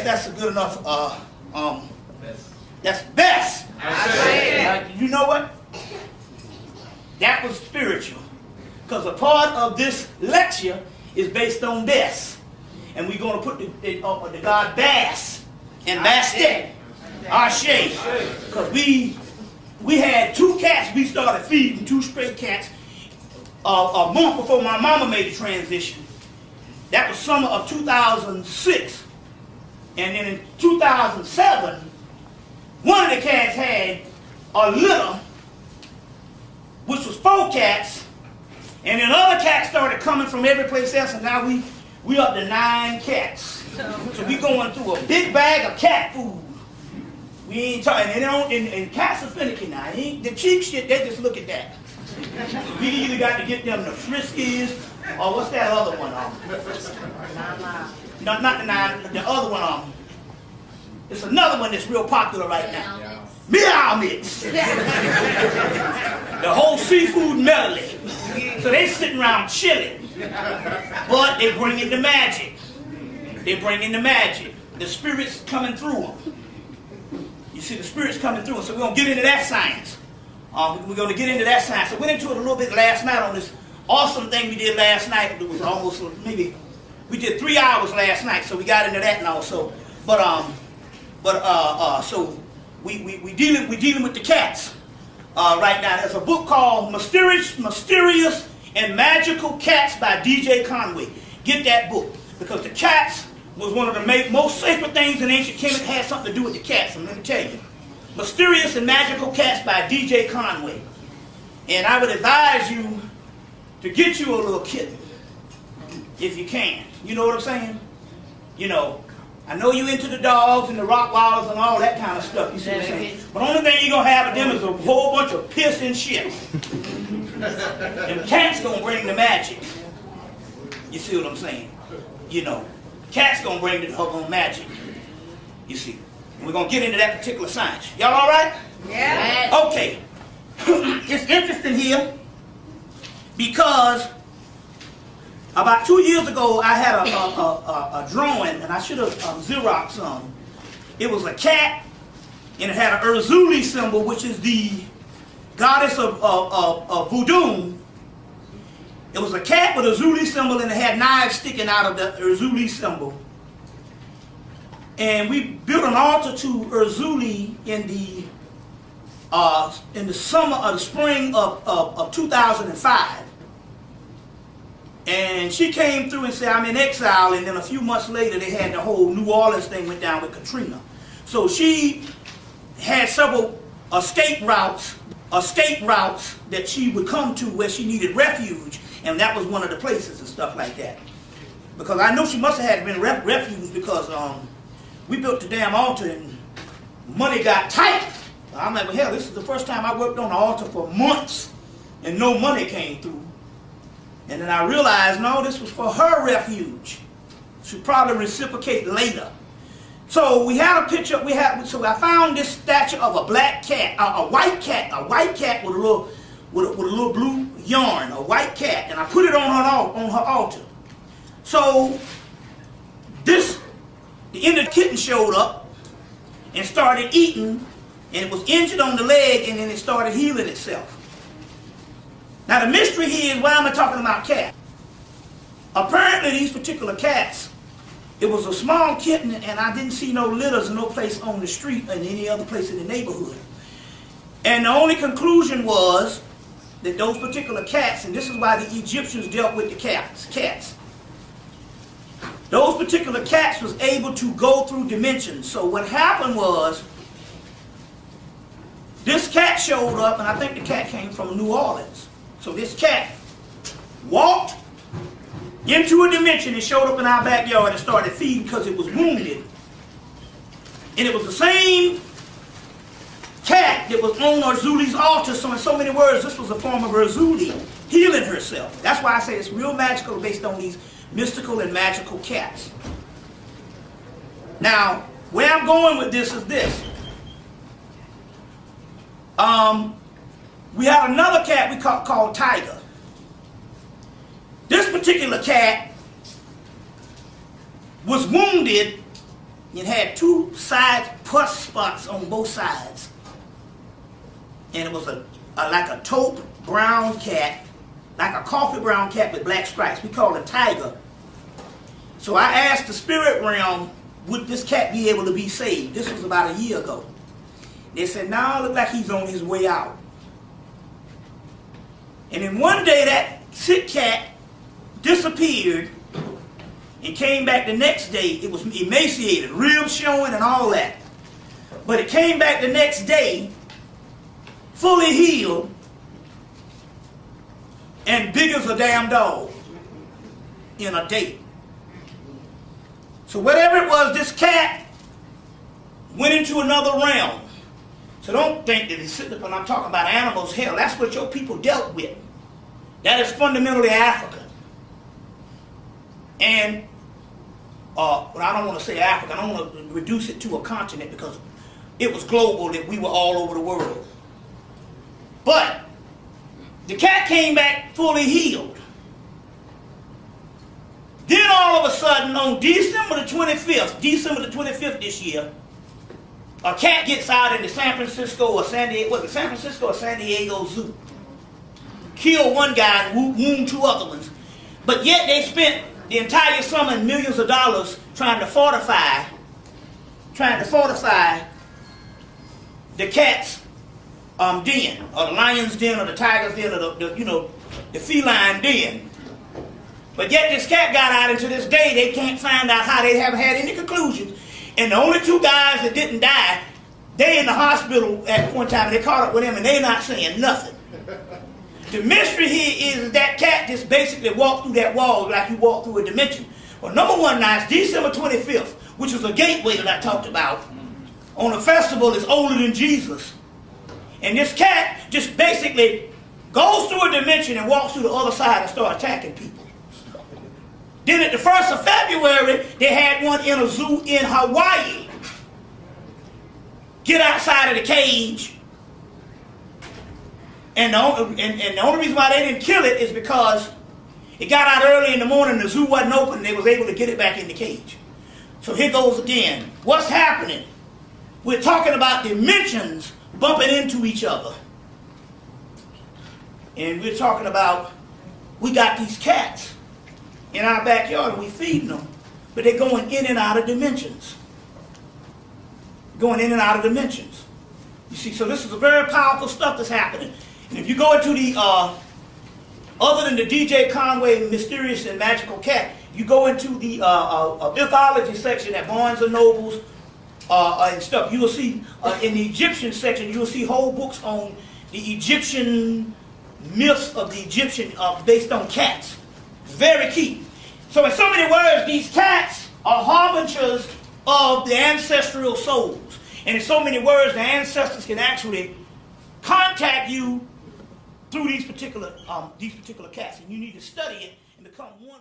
that's a good enough. That's best. You know what? That was spiritual. Because a part of this lecture is based on best. And we're going to put the God bass and bastet. Ashe. Because we had 2 cats we started feeding, 2 stray cats, a month before my mama made the transition. That was summer of 2006. And then in 2007, one of the cats had a litter, which was 4 cats, and then other cats started coming from every place else, and now we up to 9 cats. So we going through a big bag of cat food. We ain't talking, and cats are finicky now. The cheap shit, they just look at that. We either got to get them the Friskies, or what's that other one? No, not the 9, the other one. It's another one that's real popular right now. Meow Mix. The whole seafood medley. So they sitting around chilling. But they bring in the magic. They bring in the magic. The spirits coming through them. You see the spirits coming through them. So we're going to get into that science. We're going to get into that science. I went into it a little bit last night on this awesome thing we did last night. It was almost maybe, we did 3 hours last night. So we got into that and also. So we dealing with the cats right now. There's a book called Mysterious and Magical Cats by DJ Conway. Get that book, because the cats was one of the most sacred things in ancient Kemet. Had something to do with the cats. And let me tell you, Mysterious and Magical Cats by DJ Conway. And I would advise you to get you a little kitten if you can. You know what I'm saying? You know. I know you into the dogs and the Rottweilers and all that kind of stuff, you see what I'm saying? But the only thing you're going to have with them is a whole bunch of piss and shit. And cats going to bring the magic. You see what I'm saying? You know, cats going to bring the doggone magic. You see. And we're going to get into that particular science. Y'all all right? Yeah. Okay. It's interesting here because about 2 years ago, I had a drawing, and I should have Xeroxed some. It was a cat, and it had an Urzuli symbol, which is the goddess of voodoo. It was a cat with a Urzuli symbol, and it had knives sticking out of the Urzuli symbol. And we built an altar to Urzuli in the spring of 2005. And she came through and said, I'm in exile, and then a few months later they had the whole New Orleans thing went down with Katrina. So she had several escape routes that she would come to where she needed refuge, and that was one of the places and stuff like that. Because I know she must have had been refuge because we built the damn altar and money got tight. I'm like, well, hell, this is the first time I worked on the altar for months and no money came through. And then I realized, no, this was for her refuge. She'll probably reciprocate later. So we had a picture. So I found this statue of a black cat, a white cat with a little blue yarn, a white cat, and I put it on her altar. So the Indian kitten showed up and started eating, and it was injured on the leg, and then it started healing itself. Now the mystery here is, why am I talking about cats? Apparently these particular cats, it was a small kitten, and I didn't see no litters or no place on the street or any other place in the neighborhood. And the only conclusion was that those particular cats, and this is why the Egyptians dealt with the cats. Those particular cats was able to go through dimensions. So what happened was, this cat showed up, and I think the cat came from New Orleans. So this cat walked into a dimension and showed up in our backyard and started feeding because it was wounded. And it was the same cat that was on Urzuli's altar. So in so many words, this was a form of Urzuli healing herself. That's why I say it's real magical based on these mystical and magical cats. Now, where I'm going with this is this. We have another cat we called Tiger. This particular cat was wounded It had two side pus spots on both sides. And it was like a taupe brown cat, like a coffee brown cat with black stripes. We call it a tiger. So I asked the spirit realm, would this cat be able to be saved? This was about a year ago. They said, no, look like he's on his way out. And then one day that sick cat disappeared and came back the next day. It was emaciated, ribs showing and all that. But it came back the next day, fully healed, and big as a damn dog in a day. So whatever it was, this cat went into another realm. So don't think that it's sitting up when I'm talking about animals. Hell, that's what your people dealt with. That is fundamentally African. And, well, I don't want to say African. I don't want to reduce it to a continent because it was global, that we were all over the world. But the cat came back fully healed. Then all of a sudden, on December the 25th this year, a cat gets out in the San Francisco or San Diego Zoo. Killed one guy and wounded two other ones. But yet they spent the entire summer and millions of dollars trying to fortify the cat's den, or the lion's den, or the tiger's den, or the feline den. But yet this cat got out, and to this day they can't find out how. They haven't had any conclusions. And the only two guys that didn't die, they in the hospital at one time, and they caught up with them, and they're not saying nothing. The mystery here is that cat just basically walked through that wall like you walk through a dimension. Well, number one, now it's December 25th, which was a gateway that I talked about, on a festival that's older than Jesus. And this cat just basically goes through a dimension and walks through the other side and starts attacking people. Then at the 1st of February, they had one in a zoo in Hawaii. Get outside of the cage. And the only reason why they didn't kill it is because it got out early in the morning, the zoo wasn't open, and they was able to get it back in the cage. So here goes again. What's happening? We're talking about dimensions bumping into each other. And we're talking about, we got these cats in our backyard and we feeding them, but they're going in and out of dimensions. Going in and out of dimensions. You see, so this is a very powerful stuff that's happening. And if you go into the, other than the DJ Conway Mysterious and Magical Cat, you go into the mythology section at Barnes & Noble's and stuff, you will see, in the Egyptian section, you will see whole books on the Egyptian myths of the Egyptian based on cats. It's very key. So in so many words, these cats are harbingers of the ancestral souls. And in so many words, the ancestors can actually contact you through these particular cats. And you need to study it and become one.